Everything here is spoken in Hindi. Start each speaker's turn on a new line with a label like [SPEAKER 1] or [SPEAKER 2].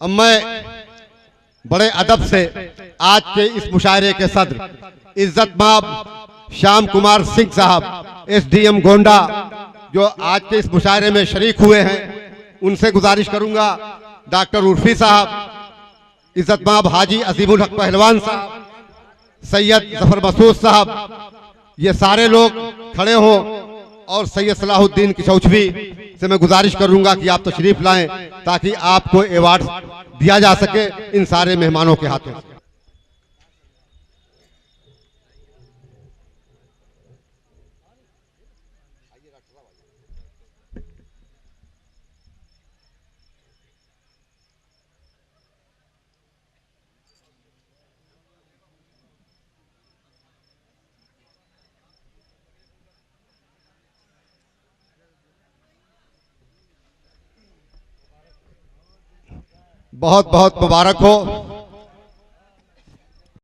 [SPEAKER 1] अब मैं बड़े अदब से आज के इस मुशायरे के सदर इज्जत माब श्याम कुमार सिंह साहब एसडीएम गोंडा जो आज के इस मुशायरे में शरीक हुए हैं उनसे गुजारिश करूंगा। डॉक्टर उर्फी साहब, इज्जत माब हाजी अजीमुल हक पहलवान साहब, सैयद जफर मसूद साहब, ये सारे लोग खड़े हों और सैयद सलाहुद्दीन किशौछवी से मैं गुजारिश करूंगा कि आप तशरीफ लाएं ताकि आपको अवार्ड दिया जा सके इन सारे मेहमानों के हाथों से। बहुत बहुत मुबारक हो।